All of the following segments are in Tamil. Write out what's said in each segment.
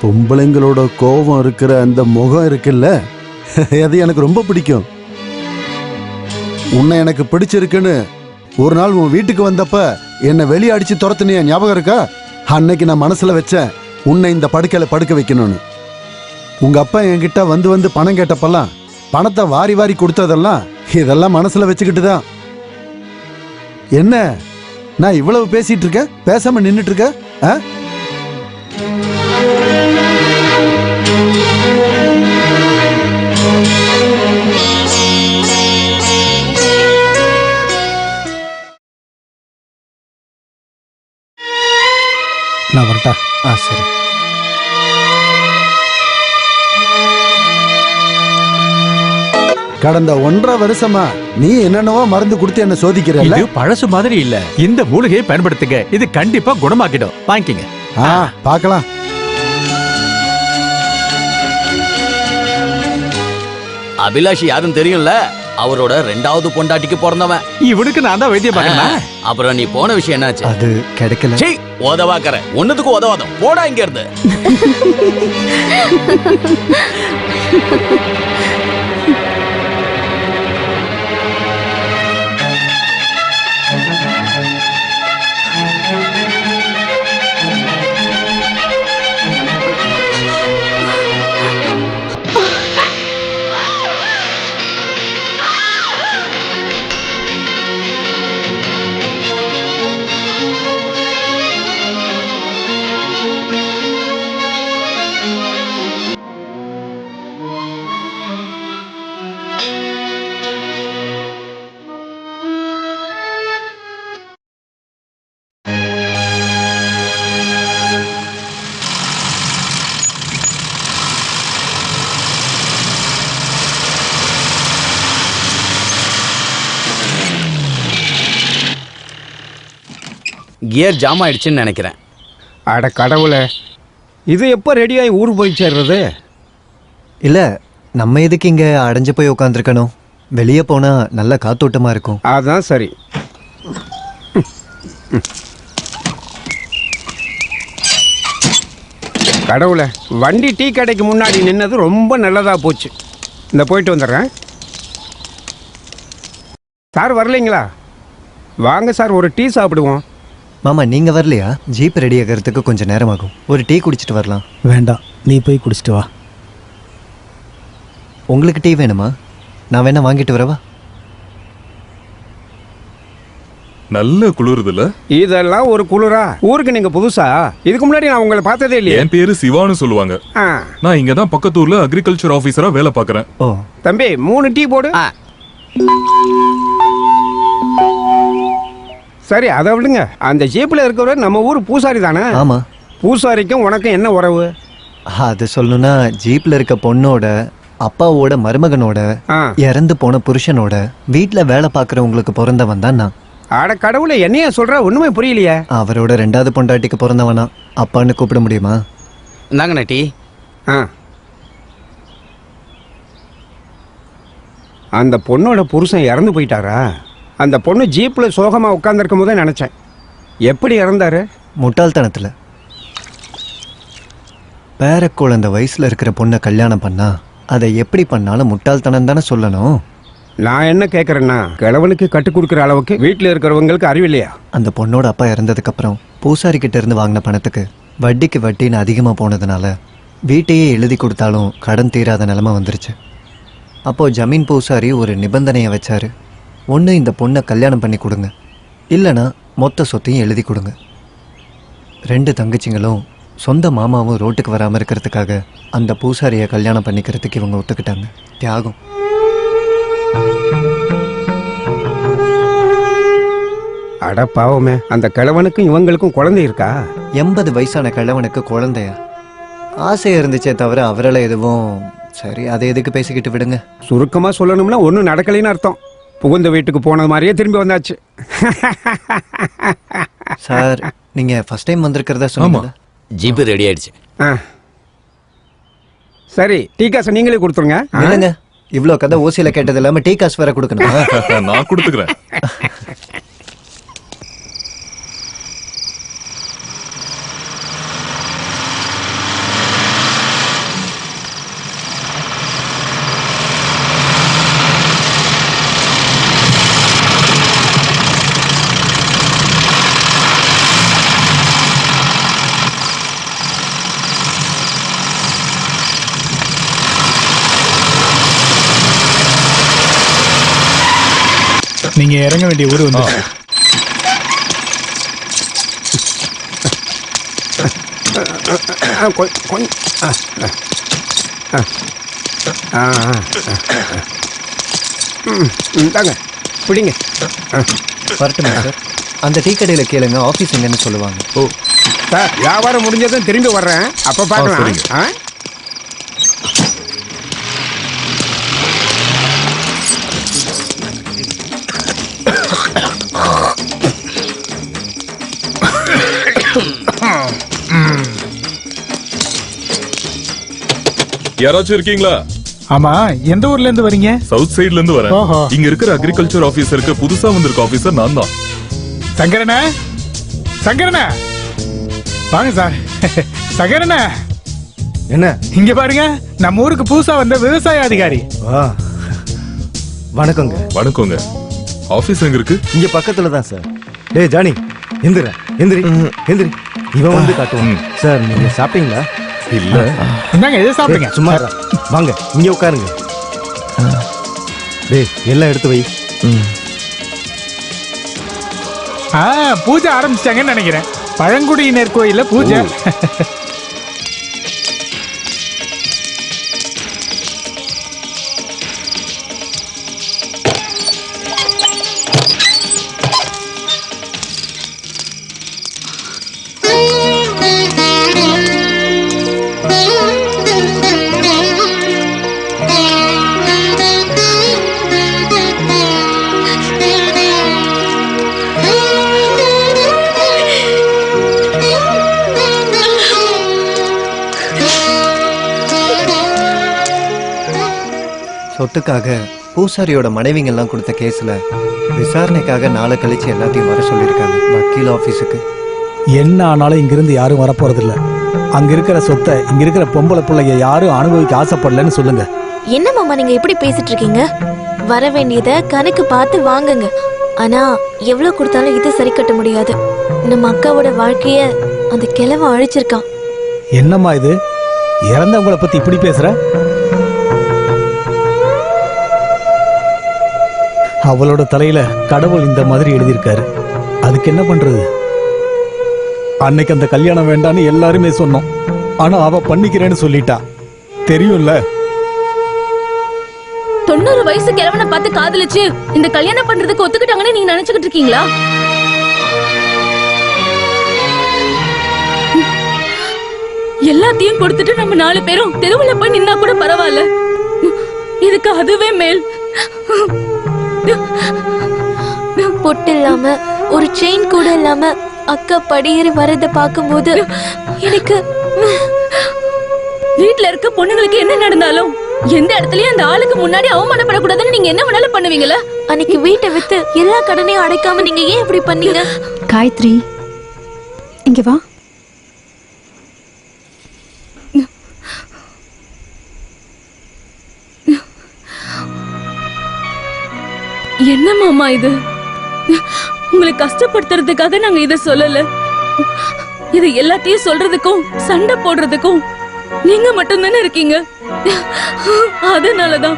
பொம்பளைங்களோட கோபம் இருக்கிற அந்த முகம் இருக்குல்ல, அது எனக்கு ரொம்ப பிடிக்கும். உன்னை எனக்கு பிடிச்சிருக்குன்னு ஒரு நாள் உன் வீட்டுக்கு வந்தப்ப என்னை வெளியே அடிச்சு துரத்துனிய ஞாபகம் இருக்கா? அன்னைக்கு நான் மனசுல வச்சேன் உன்னை இந்த படுக்கையில படுக்க வைக்கணும்னு. உங்க அப்பா என்கிட்ட வந்து வந்து பணம் கேட்டப்பெல்லாம் பணத்தை வாரி வாரி கொடுத்ததெல்லாம் இதெல்லாம் மனசுல வச்சுக்கிட்டு தான். என்ன நான் இவ்வளவு பேசிட்டு இருக்கேன், பேசாம நின்னுட்டு இருக்க? நான் வரட்டா? சரி. கடந்த 1.5 வருஷமா நீ என்னென்னவோ மருந்து கொடுத்து என்ன சோதிக்கிற. இது பழசு மாதிரி இல்ல. இந்த மூலிகையை பயன்படுத்துங்க, இது கண்டிப்பா குணமாக்கிடும். வாங்கிக்கங்க. பார்க்கலாம். அபிலாஷி யாரும் தெரியும்ல, அவரோட 2வது பொண்டாட்டிக்கு பிறந்தவன். இவனுக்கு நான் தான் வைத்தியம் பார்க்கணும். அப்புறம் நீ போன விஷயம் என்னாச்சு? அது கிடைக்கல. சீ, உதவாக்கற ஒண்ணுத்துக்கு உதவாதம். போடா இங்க இருந்து. கியர் ஜாம் ஆயிடுச்சுன்னு நினைக்கிறேன். அட கடவுளே, இது எப்போ ரெடியாகி ஊர் போய் சேர்றது? இல்லை, நம்ம எதுக்கு இங்கே அடைஞ்சு போய் உட்காந்துருக்கணும்? வெளியே போனால் நல்ல காத்தோட்டமாக இருக்கும். அதுதான் சரி. கடவுளே, வண்டி டீ கடைக்கு முன்னாடி நின்னது ரொம்ப நல்லதாக போச்சு. இந்த போயிட்டு வந்துடுறேன். சார் வரலைங்களா? வாங்க சார், ஒரு டீ சாப்பிடுவோம். மாமா, நீங்கள் வரலையா? ஜீப் ரெடி ஆகிறதுக்கு கொஞ்சம் நேரமாகும். ஒரு டீ குடிச்சிட்டு வரலாம். வேண்டாம், நீ போய் குடிச்சிட்டு வா. உங்களுக்கு டீ வேணுமா? நான் வேணா வாங்கிட்டு வரவா? நல்ல குளிருதுல. இதெல்லாம் ஒரு குளிரா? ஊருக்கு நீங்க புதுசா? இதுக்கு முன்னாடி நான் உங்களை பார்த்ததே இல்லையே. என் பேரு சிவான்னு சொல்லுவாங்க. நான் இங்க தான் பக்கத்தூர்ல அக்ரிகல்ச்சர் ஆபீசரா வேலை பார்க்கறேன். ஓ தம்பி, 3 டீ போடு. சரி, அதை விடுங்க. அந்த ஜீப்ல இருக்கிறவர் நம்ம ஊர் பூசாரி தானே? ஆமா. பூசாரிக்கும் உனக்கும் என்ன உறவு? அது சொல்லணும்னா, ஜீப்ல இருக்க பொண்ணோட அப்பாவோட மருமகனோட இறந்து போன புருஷனோட வீட்டுல வேலை பார்க்கறவங்களுக்கு பிறந்தவன் தான் நான். ஆட கடவுளை, என்னையா சொல்ற? ஒண்ணுமே புரியலையே. அவரோட 2வது பொண்டாட்டிக்கு பிறந்தவனா. அப்பான்னு கூப்பிட முடியுமா? இந்தாங்கண்ணா டீ. அந்த பொண்ணோட புருஷன் இறந்து போயிட்டாரா? அந்த பொண்ணு ஜீப்ல சோகமா உட்கார்ந்துருக்கும் போதே நினைச்சேன். எப்படி இறந்தாரு? முட்டாள்தனத்துல. பேர குழந்தை வயசுல இருக்கிற பொண்ணை கல்யாணம் பண்ணா அதை எப்படி பண்ணாலும் முட்டாள்தனம் தானே சொல்லணும். நான் என்ன கேட்கறேன்னா, கிழவனுக்கு கட்டுக் கொடுக்குற அளவுக்கு வீட்டில் இருக்கிறவங்களுக்கு அறிவில்லையா? அந்த பொண்ணோட அப்பா இறந்ததுக்கு அப்புறம் பூசாரி கிட்ட இருந்து வாங்கின பணத்துக்கு வட்டிக்கு வட்டின்னு அதிகமா போனதுனால வீட்டையே எழுதி கொடுத்தாலும் கடன் தீராத நிலைமை வந்துருச்சு. அப்போ ஜமீன் பூசாரி ஒரு நிபந்தனையை வச்சாரு. ஒன்று, இந்த பொண்ணை கல்யாணம் பண்ணி கொடுங்க, இல்லைனா மொத்த சொத்தையும் எழுதி கொடுங்க. 2 தங்கச்சிங்களும் சொந்த மாமாவும் ரோட்டுக்கு வராமல் இருக்கிறதுக்காக அந்த பூசாரியை கல்யாணம் பண்ணிக்கிறதுக்கு இவங்க ஒத்துக்கிட்டாங்க. தியாகம். அட பாவமே, அந்த கிழவனுக்கும் இவங்களுக்கும் குழந்தை இருக்கா? 80 வயசான கிழவனுக்கு குழந்தையா? ஆசையாக இருந்துச்சே தவிர அவரால் எதுவும். சரி, அதை எதுக்கு பேசிக்கிட்டு விடுங்க. சுருக்கமா சொல்லணும்னா ஒன்றும் நடக்கலைன்னு அர்த்தம். புகுந்த வீட்டுக்கு போனது மாதிரியே திரும்பி வந்தாச்சு. சார், நீங்க ஃபர்ஸ்ட் டைம் வந்திருக்கிறதா சொன்னீங்க. ஜீப் ரெடி ஆயிடுச்சு. சரி, டீ காசு நீங்களே கொடுத்துருங்க. இல்லைங்க, இவ்வளோ கதை ஓசியில கேட்டது இல்லாம டீ காசு வேற கொடுக்கணும். நான் கொடுத்துக்கிறேன். நீங்க இறங்க வேண்டிய ஊர் வந்து கொஞ்சம் தாங்க பிடிங்க. வரட்டுமா சார்? அந்த டீ கடையில் கேளுங்க, ஆஃபீஸ் எங்கன்னு சொல்லுவாங்க. ஓ சார் வியாபாரம் முடிஞ்சதும் திரும்பி வர்றேன், அப்போ பார்க்கலாம். சரிங்க. ஆ யாராச்சும் இருக்கீங்களா? ஆமா, எந்த ஊர்ல இருந்து வரீங்க? சவுத் சைடுல இருந்து வரேன். ஓஹோ. இங்க இருக்கிற அக்ரிகல்ச்சர் ஆபீசருக்கு புதுசா வந்திருக்க ஆபீசர் நான் தான். சங்கரனா, சங்கரனா, வாங்க சார். சங்கரனா, என்ன? இங்க பாருங்க, நம்ம ஊருக்கு புதுசா வந்த விவசாய அதிகாரி. வா, வணக்கங்க. வணக்கங்க. ஆபீஸ் எங்க இருக்கு? இங்க பக்கத்துல தான் சார். டேய் ஜானி, எந்திர எந்திரி எந்திரி. இவன் வந்து காட்டுவான். சார் நீங்க சாப்பிட்டீங்களா? இல்ல. என்னங்க இதை சாப்பிடுங்க. சும்மா இருடா. வாங்க இங்க உட்காருங்க. டேய் எல்லாம் எடுத்து வை. பூஜை ஆரம்பிச்சிட்டாங்கன்னு நினைக்கிறேன். பழங்குடியினர் கோயில்ல பூஜை. சொத்துக்காக பூசாரியோட மனைவிங்கெல்லாம் கொடுத்த கேஸ்ல விசாரணைக்காக நாளை கழிச்சு எல்லாத்தையும் வர சொல்லியிருக்காங்க வக்கீல் ஆபீஸுக்கு. என்ன ஆனாலும் இங்கிருந்து யாரும் வரப்போறதில்ல. அங்க இருக்கிற சொத்தை இங்க இருக்கிற பொம்பளை பிள்ளைங்க யாரும் அனுபவிக்க ஆசைப்படலன்னு சொல்லுங்க. என்ன மாமா நீங்க எப்படி பேசிட்டு இருக்கீங்க? வர வேண்டியத கணக்கு பார்த்து வாங்குங்க. ஆனா எவ்வளவு கொடுத்தாலும் இது சரி கட்ட முடியாது. நம்ம அக்காவோட வாழ்க்கைய அந்த கிழவன் அழிச்சிருக்கான். என்னம்மா இது, இறந்தவங்களை பத்தி இப்படி பேசுற? அவளோட தலையில கடவுள் இந்த மாதிரி எழுதியிருக்காரு. அதுக்கு என்ன பண்றது? அன்னைக்கு அந்த கல்யாணம் வேண்டான்னு எல்லாருமே சொன்னோம். ஆனா அவ பண்ணிக்கிறேன்னு சொல்லிட்டா. தெரியும்ல. 90 வயசு கிழவனை பார்த்து காதலிச்சு இந்த கல்யாணம் பண்றதுக்கு ஒத்துக்கிட்டாங்கன்னு நீங்க நினைச்சுக்கிட்டு இருக்கீங்களா? எல்லாத்தையும் கொடுத்துட்டு நம்ம 4 பேரும் தெருவுல போய் நின்னா கூட பரவாயில்ல. இதுக்கு அதுவே மேல். பொட்டு இல்லாம ஒரு செயின் கூட இல்லாம அக்கா படியேறி வரத பாக்கும்போது எனக்கு வீட்டுல இருக்க பொண்ணுங்களுக்கு என்ன நடந்தாலும் எந்த இடத்துலயும் அந்த ஆளுக்கு முன்னாடி அவமானப்படக்கூடாதுன்னு நீங்க என்ன வேணாலும் பண்ணுவீங்களா? அன்னைக்கு வீட்டை வித்து எல்லா கடனையும் அடைக்காம நீங்க ஏன் இப்படி பண்ணீங்க? காயத்ரி, இங்க வா. என்ன மாமா இது? உங்களை கஷ்டப்படுத்துறதுக்காக நாங்க இத சொல்லல. இது எல்லாத்தையும் சொல்றதுக்கும் சண்டை போடுறதுக்கும் நீங்க மட்டும் தானே இருக்கீங்க. அதனாலதான்.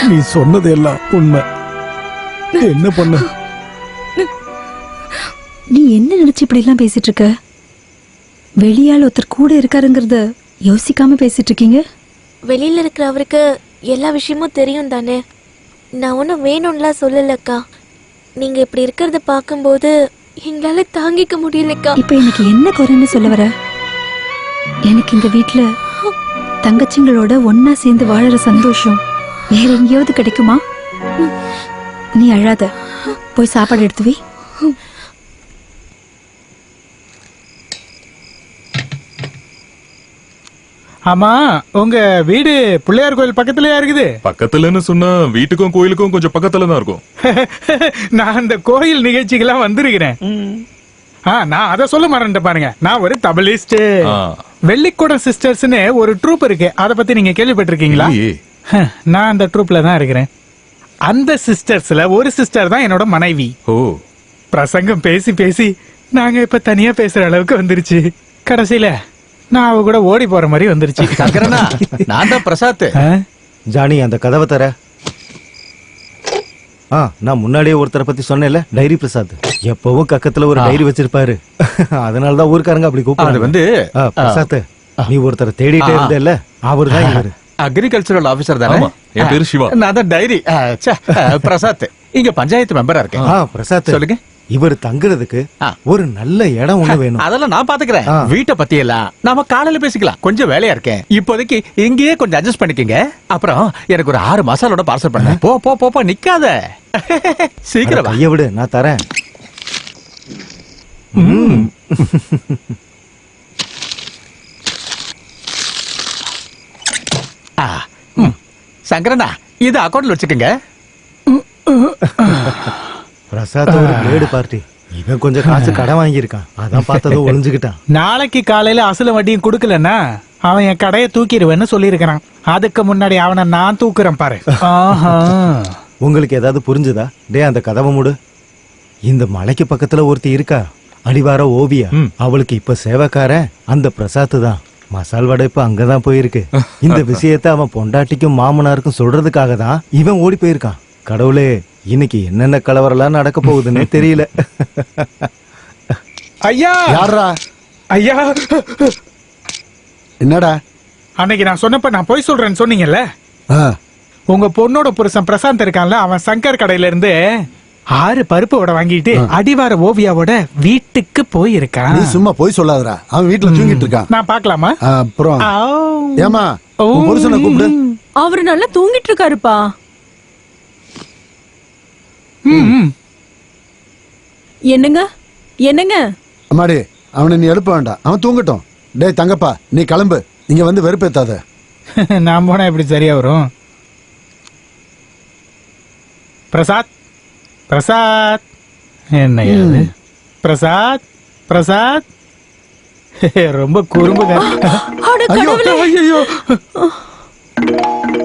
நீ சொன்னது எல்லாம் உண்மை. என்ன பண்ண? நீ என்ன நினைச்சு இப்படி எல்லாம் பேசிட்டு இருக்க? வெளியால் ஒருத்தர் கூட இருக்காருங்கிறத யோசிக்காம பேசிட்டு இருக்கீங்க. வெளியில இருக்கிற அவருக்கு எல்லா விஷயமும் தெரியும் தானே. நான் ஒன்னும் வேணும்லாம் சொல்லலக்கா. நீங்க இப்படி இருக்கிறத பாக்கும்போது எங்களால தாங்கிக்க முடியலக்கா. இப்ப எனக்கு என்ன குறைன்னு சொல்ல வர? எனக்கு இந்த வீட்ல தங்கச்சிங்களோட ஒன்னா சேர்ந்து வாழற சந்தோஷம் வேற எங்கேயாவது கிடைக்குமா? நீ அழாத, போய் சாப்பாடு எடுத்து வை. ஆமா, உங்க வீடு பிள்ளையார் கோயில் பக்கத்துலயா இருக்குது? பக்கத்துலன்னு சொன்னா வீட்டுக்கும் கோயிலுக்கும் கொஞ்சம் பக்கத்துல தான் இருக்கும். நான் அந்த கோயில் நிகழ்ச்சிக்கெல்லாம் வந்திருக்கிறேன். நான் அதை சொல்ல மறந்துட்டேன் பாருங்க. நான் ஒரு தபலிஸ்ட். வெள்ளிக்கூடம் சிஸ்டர்ஸ்னு ஒரு ட்ரூப் இருக்கு. அதை பத்தி நீங்க கேள்விப்பட்டிருக்கீங்களா? நான் அந்த ட்ரூப்ல தான் இருக்கிறேன். அந்த சிஸ்டர்ஸ்ல ஒரு சிஸ்டர் தான் என்னோட மனைவி. ஓ, பிரசங்கம் பேசி பேசி நாங்க இப்ப தனியா பேசுற அளவுக்கு வந்துருச்சு. கடைசியில நான் அவ கூட ஓடி போற மாதிரி வந்துருச்சு. நான் தான் பிரசாத். ஜானி அந்த கதவை தர. நான் முன்னாடியே ஒருத்தரை பத்தி சொன்னேன்ல, டைரி பிரசாத். எப்பவும் கக்கத்துல ஒரு டைரி வச்சிருப்பாரு. அதனாலதான் ஊருக்காரங்க அப்படி அது கூப்பிடுறாங்க. வந்து பிரசாத், நீ ஒருத்தரை தேடிட்டே இருந்தேல்ல, அவர்தான் இவரு. அக்ரிகல்ச்சரல் ஆபீசர் தானே? ஆமா, என் பேரு சிவா. நான் தான் டைரி பிரசாத், இங்க பஞ்சாயத்து மெம்பரா இருக்கேன். பிரசாத், சொல்லுங்க. இவர் தங்குறதுக்கு ஒரு நல்ல இடம் ஒண்ணு வேணும். அதெல்லாம் நான் பாத்துக்கிறேன். வீட்டை பத்தி எல்லாம் நாம காலையில பேசிக்கலாம். கொஞ்சம் வேலையா இருக்கேன் இப்போதைக்கு. இங்கேயே கொஞ்சம் அட்ஜஸ்ட் பண்ணிக்கங்க. அப்புறம் எனக்கு ஒரு 6 மசாலோட பார்சல் பண்ண. போ போ போ, நிக்காத. சீக்கிரம் கைய விடு, நான் தரேன். சங்கரனா, இது அக்கௌண்ட்ல வச்சுக்கோங்க. பிரசாத் ஒரு பிளேடு பார்ட்டி. இவன் கொஞ்சம் காசு கடன் வாங்கியிருக்கான், அதான் பார்த்ததும் ஒளிஞ்சுக்கிட்டான். நாளைக்கு காலையில அசல வட்டியும் கொடுக்கலன்னா அவன் என் கடையை தூக்கிடுவேன்னு சொல்லியிருக்கிறான். அதுக்கு முன்னாடி அவனை நான் தூக்குறேன் பாரு. உங்களுக்கு ஏதாவது புரிஞ்சுதா? அந்த கதவை மூடு. இந்த மலைக்கு பக்கத்துல ஒருத்தி இருக்கா, அடிவார ஓவியா. அவளுக்கு இப்ப சேவைக்காரன் அந்த பிரசாத் தான். மசால் வடை இப்ப அங்கதான் போயிருக்கு. இந்த விஷயத்த அவன் பொண்டாட்டிக்கும் மாமனாருக்கும் சொல்றதுக்காக தான் இவன் ஓடி போயிருக்கான். கடவுளே, இன்னைக்கு என்னென்ன கலவரெல்லாம் நடக்க போகுதுன்னே தெரியல. ஐயா! யாரா? ஐயா! என்னடா? அன்னைக்கு நான் சொன்னப்ப நான் போய் சொல்றேன்னு சொன்னீங்கல்ல, உங்க பொண்ணோட புருஷன் பிரசாந்த் இருக்கான்ல, அவன் சங்கர் கடையில இருந்து 6 பருப்பு வடை வாங்கிட்டு அடிவார ஓவியாவோட வீட்டுக்கு போயிருக்கான். நீ சும்மா போய் சொல்லாதடா, அவன் வீட்டுல தூங்கிட்டு இருக்கான். நான் பாக்கலாமா? அப்புறம் ஏமா புருஷனை கூப்பிடு. அவரு நல்லா தூங்கிட்டு இருக்காருப்பா. என்னங்க என்னங்க? அம்மாடி, அவனை நீ எழுப்ப வேண்டாம், அவன் தூங்கட்டும். டேய் தங்கப்பா, நீ கிளம்பு, இங்க வந்து வெறுப்பேத்தாத. நான் போனா எப்படி சரியா வரும்? பிரசாத், பிரசாத், என்ன இது? பிரசாத், பிரசாத், ரொம்ப குறும்புங்க. அட கடவுளே! ஐயோ!